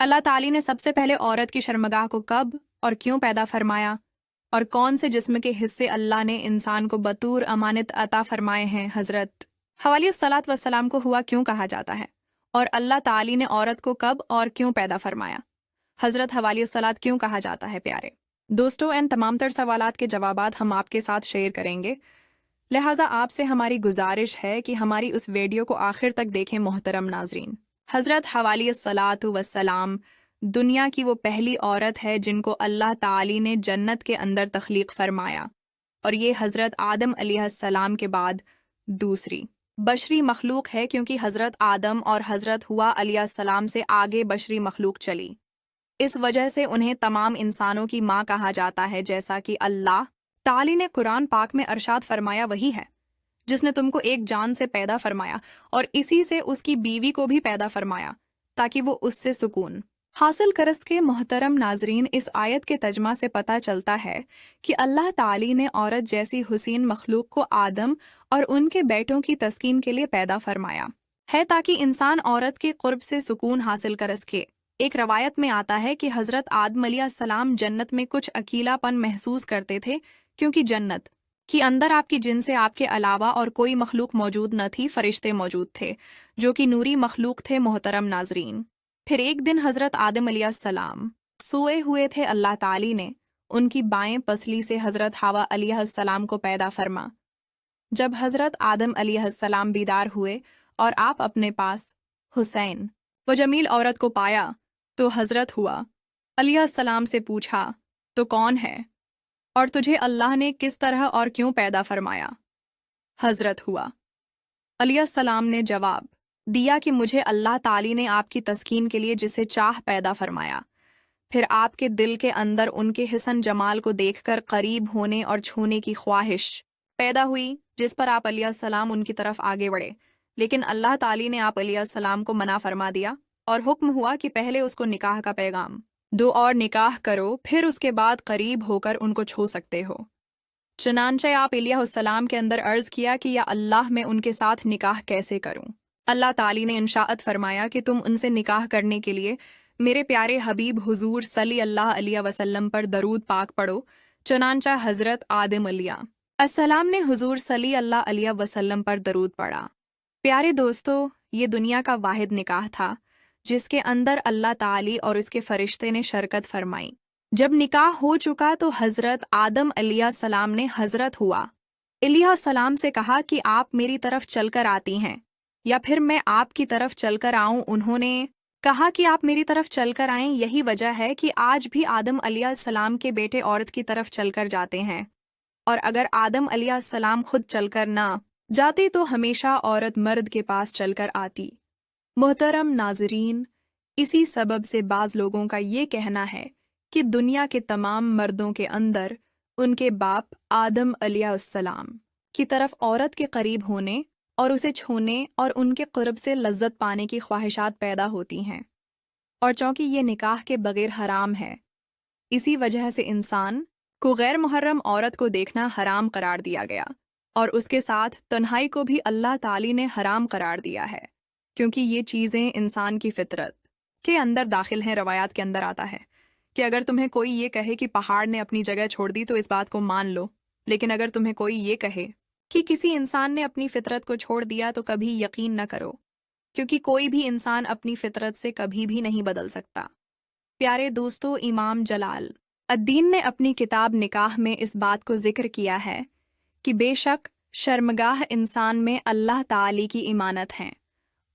अल्लाह ताली ने सबसे पहले औरत की शर्मगाह को कब और क्यों पैदा फरमाया, और कौन से जिस्म के हिस्से अल्लाह ने इंसान को बतूर अमानत अता फरमाए हैं। हजरत हवाली सलात वसलाम को हुआ क्यों कहा जाता है, और अल्लाह ताली ने औरत को कब और क्यों पैदा फरमाया। हजरत हवाली सलात क्यों कहा जाता है। प्यारे दोस्तों, इन तमाम तर सवालात के जवाबात हम आपके साथ शेयर करेंगे, लिहाजा आपसे हमारी गुजारिश है कि हमारी उस वीडियो को आखिर तक देखें। मोहतरम नाजरीन, हजरत हवाली सलात वसलाम दुनिया की वो पहली औरत है जिनको अल्लाह ताली ने जन्नत के अंदर तख्लीक फरमाया, और ये हजरत आदम अलैहिस्सलाम के बाद दूसरी बशरी मखलूक है, क्योंकि हजरत आदम और हजरत हुआ अलैहिस्सलाम से आगे बशरी मखलूक चली। इस वजह से उन्हें तमाम इंसानों की माँ कहा जाता है, जैसा कि अल्लाह ताली ने कुरान पाक में अरशाद फरमाया वही है जिसने तुमको एक जान से पैदा फरमाया और इसी से उसकी बीवी को भी पैदा फरमाया ताकि वो उससे सुकून हासिल कर सके। मोहतरम नाजरीन, इस आयत के तर्जुमा से पता चलता है कि अल्लाह ताली ने औरत जैसी हुसीन मखलूक को आदम और उनके बेटों की तस्कीन के लिए पैदा फरमाया है ताकि इंसान औरत के कुर्ब से सुकून हासिल कर सके। एक रवायत में आता है कि हजरत आदम अलैहिस्सलाम जन्नत में कुछ अकीलापन महसूस करते थे, क्योंकि जन्नत कि अंदर आपकी जिन से आपके अलावा और कोई मखलूक मौजूद न थी, फरिश्ते मौजूद थे जो कि नूरी मखलूक थे। मोहतरम नाजरीन, फिर एक दिन हजरत आदम अलैहिस्सलाम सोए हुए थे। अल्लाह ताली ने उनकी बाएं पसली से हजरत हवा अलैहिस्सलाम को पैदा फरमा। जब हजरत आदम अलैहिस्सलाम बीदार हुए और आप अपने पास हुसैन व जमील औरत को पाया, तो हजरत हुआ अलैहिस्सलाम से पूछा, तो कौन है और तुझे अल्लाह ने किस तरह और क्यों पैदा फरमाया। हजरत हुआ अलैहिस्सलाम ने जवाब दिया कि मुझे अल्लाह ताली ने आपकी तस्कीन के लिए जिसे चाह पैदा फरमाया। फिर आपके दिल के अंदर उनके हिसन जमाल को देखकर करीब होने और छूने की ख्वाहिश पैदा हुई, जिस पर आप अलैहिस्सलाम उनकी तरफ आगे बढ़े, लेकिन अल्लाह ताली ने आप अलैहिस्सलाम को मना फरमा दिया और हुक्म हुआ कि पहले उसको निकाह का पैगाम दो और निकाह करो, फिर उसके बाद करीब होकर उनको छू सकते हो। चुनांचे आप अलैहिस्सलाम के अंदर अर्ज किया कि या अल्लाह मैं उनके साथ निकाह कैसे करूं। अल्लाह ताली ने इंशाअत फरमाया कि तुम उनसे निकाह करने के लिए मेरे प्यारे हबीब हुजूर सल्लल्लाहु अलैहि वसल्लम पर दरूद पाक पढ़ो। चुनांचा हजरत आदम अलैहिस्सलाम ने हुजूर सल्लल्लाहु अलैहि वसल्लम पर दरूद पढ़ा। प्यारे दोस्तों, ये दुनिया का वाहिद निकाह था जिसके अंदर अल्लाह ताली और उसके फरिश्ते ने शरकत फरमाई। जब निकाह हो चुका तो हजरत आदम अलैहिस्सलाम ने हजरत हुआ अलैहिस्सलाम से कहा कि आप मेरी तरफ चलकर आती हैं या फिर मैं आपकी तरफ चलकर आऊं। उन्होंने कहा कि आप मेरी तरफ चलकर आएं, यही वजह है कि आज भी आदम अलैहिस्सलाम के बेटे औरत की तरफ चलकर जाते हैं, और अगर आदम अलैहिस्सलाम खुद चलकर ना जाते तो हमेशा औरत मर्द के पास चलकर आती। मोहतरम नाजरीन, इसी सबब से बाज़ लोगों का ये कहना है कि दुनिया के तमाम मर्दों के अंदर उनके बाप आदम अलैहिस्सलाम की तरफ औरत के करीब होने और उसे छूने और उनके क़ुर्ब से लज्जत पाने की ख्वाहिशात पैदा होती हैं, और चूँकि ये निकाह के बगैर हराम है, इसी वजह से इंसान को गैर मुहर्रम औरत को देखना हराम करार दिया गया, और उसके साथ तन्हाई को भी अल्लाह ताली ने हराम करार दिया है, क्योंकि ये चीज़ें इंसान की फितरत के अंदर दाखिल हैं। रवायात के अंदर आता है कि अगर तुम्हें कोई ये कहे कि पहाड़ ने अपनी जगह छोड़ दी तो इस बात को मान लो, लेकिन अगर तुम्हें कोई ये कहे कि किसी इंसान ने अपनी फितरत को छोड़ दिया तो कभी यकीन न करो, क्योंकि कोई भी इंसान अपनी फितरत से कभी भी नहीं बदल सकता। प्यारे दोस्तों, इमाम जलाल अद्दीन ने अपनी किताब निकाह में इस बात को जिक्र किया है कि बेशक शर्मगाह इंसान में अल्लाह ताली की इमानत है,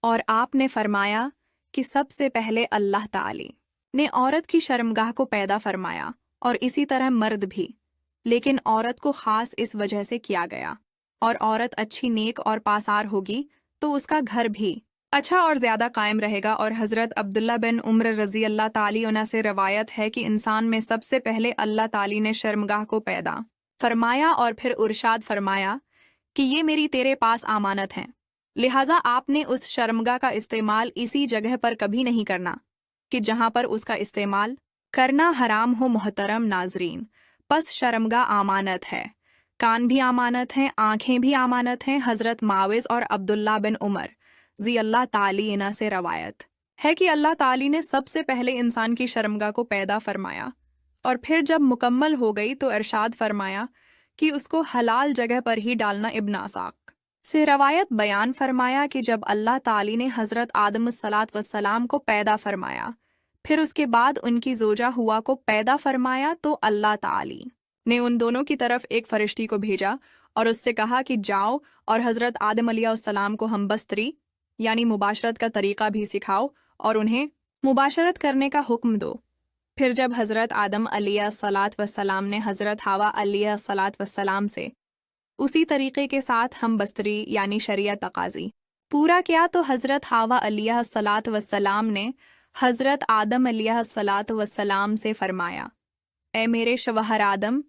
और आपने फरमाया कि सबसे पहले अल्लाह ताली ने औरत की शर्मगाह को पैदा फरमाया और इसी तरह मर्द भी, लेकिन औरत को खास इस वजह से किया गया, और औरत अच्छी नेक और पासार होगी तो उसका घर भी अच्छा और ज़्यादा कायम रहेगा। और हज़रत अब्दुल्ला बिन उम्र रज़ी अल्लाह ताली अन्हु से रवायत है कि इंसान में सबसे पहले अल्लाह ताली ने शर्मगाह को पैदा फरमाया और फिर इरशाद फरमाया कि ये मेरी तेरे पास अमानत है, लिहाजा आपने उस शर्मगाह का इस्तेमाल इसी जगह पर कभी नहीं करना कि जहाँ पर उसका इस्तेमाल करना हराम हो। मोहतरम नाजरीन, बस शर्मगाह अमानत है, कान भी अमानत हैं, आँखें भी अमानत हैं। हज़रत माविज़ और अब्दुल्ला बिन उमर ज़ी अल्लाह ताली अन्हु से रवायत ہے کہ اللہ تعالی نے سب سے پہلے انسان کی شرمگاہ کو پیدا فرمایا اور پھر جب مکمل ہو گئی تو ارشاد فرمایا کہ اس کو حلال جگہ پر ہی ڈالنا۔ ابن اساق سے روایت بیان فرمایا کہ جب اللہ تعالی نے حضرت آدم ﷺ کو پیدا فرمایا پھر اس کے بعد ان کی زوجہ ہوا کو پیدا فرمایا تو اللہ تعالی نے ان دونوں کی طرف ایک فرشتی کو بھیجا اور اس سے کہا کہ جاؤ اور حضرت آدم علیہ السلام کو ہم بستری یعنی مباشرت کا طریقہ بھی سکھاؤ اور انہیں مباشرت کرنے کا حکم دو۔ پھر جب حضرت آدم علیہ السلام نے حضرت حوا علیہ السلام سے اسی طریقے کے ساتھ ہم بستری یعنی شریعت تقاضی پورا کیا تو حضرت حوا علیہ السلام نے حضرت آدم علیہ السلام سے فرمایا، اے میرے شوہر آدم،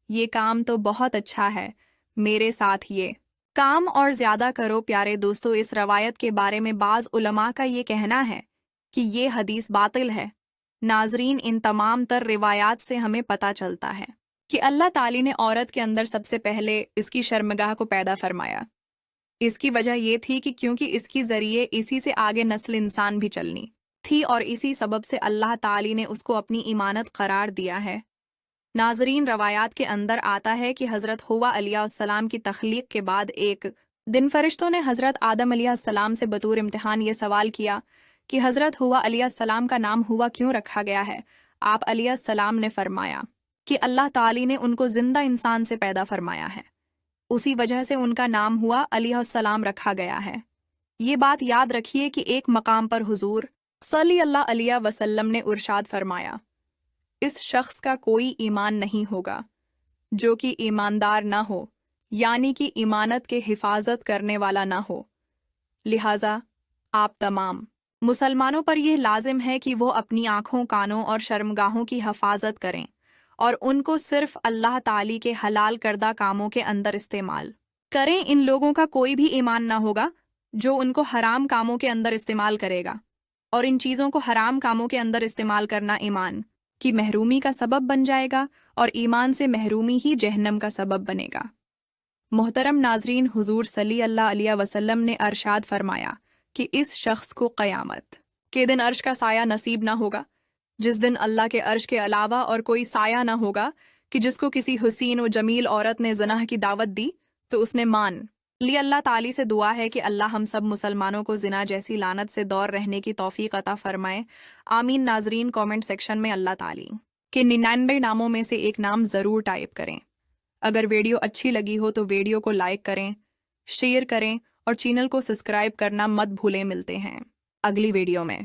یہ کام تو بہت اچھا ہے، میرے ساتھ یہ کام اور زیادہ کرو۔ پیارے دوستو، اس روایت کے بارے میں بعض علماء کا یہ کہنا ہے کہ یہ حدیث باطل ہے۔ ناظرین، ان تمام تر روایات سے ہمیں پتہ چلتا ہے کہ اللہ تعالی نے عورت کے اندر سب سے پہلے اس کی شرمگاہ کو پیدا فرمایا۔ اس کی وجہ یہ تھی کہ کیونکہ اس کی ذریعے اسی سے آگے نسل انسان بھی چلنی تھی اور اسی سبب سے اللہ تعالی نے اس کو اپنی امانت قرار دیا ہے۔ ناظرین، روایات کے اندر آتا ہے کہ حضرت حوا علیہ السلام کی تخلیق کے بعد ایک دن فرشتوں نے حضرت آدم علیہ السلام سے بطور امتحان یہ سوال کیا کہ حضرت حوا علیہ السلام کا نام ہوا کیوں رکھا گیا ہے؟ آپ علیہ السلام نے فرمایا کہ اللہ تعالی نے ان کو زندہ انسان سے پیدا فرمایا ہے، اسی وجہ سے ان کا نام ہوا علیہ السلام رکھا گیا ہے۔ یہ بات یاد رکھیے کہ ایک مقام پر حضور صلی اللہ علیہ وسلم نے ارشاد فرمایا، اس شخص کا کوئی ایمان نہیں ہوگا جو کہ ایماندار نہ ہو، یعنی کہ ایمانت کے حفاظت کرنے والا نہ ہو۔ لہٰذا آپ تمام مسلمانوں پر یہ لازم ہے کہ وہ اپنی آنکھوں، کانوں اور شرمگاہوں کی حفاظت کریں اور ان کو صرف اللہ تعالی کے حلال کردہ کاموں کے اندر استعمال کریں۔ ان لوگوں کا کوئی بھی ایمان نہ ہوگا جو ان کو حرام کاموں کے اندر استعمال کرے گا، اور ان چیزوں کو حرام کاموں کے اندر استعمال کرنا ایمان کی محرومی کا سبب بن جائے گا، اور ایمان سے محرومی ہی جہنم کا سبب بنے گا۔ محترم ناظرین، حضور صلی اللہ علیہ وسلم نے ارشاد فرمایا کہ اس شخص کو قیامت کے دن عرش کا سایہ نصیب نہ ہوگا، جس دن اللہ کے عرش کے علاوہ اور کوئی سایہ نہ ہوگا، کہ جس کو کسی حسین و جمیل عورت نے زنا کی دعوت دی تو اس نے مان لی۔ اللہ تعالی سے دعا ہے کہ اللہ ہم سب مسلمانوں کو زنا جیسی لعنت سے دور رہنے کی توفیق عطا فرمائے، آمین۔ ناظرین، کامنٹ سیکشن میں اللہ تعالی کے 99 ناموں میں سے ایک نام ضرور ٹائپ کریں۔ اگر ویڈیو اچھی لگی ہو تو ویڈیو کو لائک کریں، شیئر کریں اور چینل کو سبسکرائب کرنا مت بھولیں۔ ملتے ہیں اگلی ویڈیو میں۔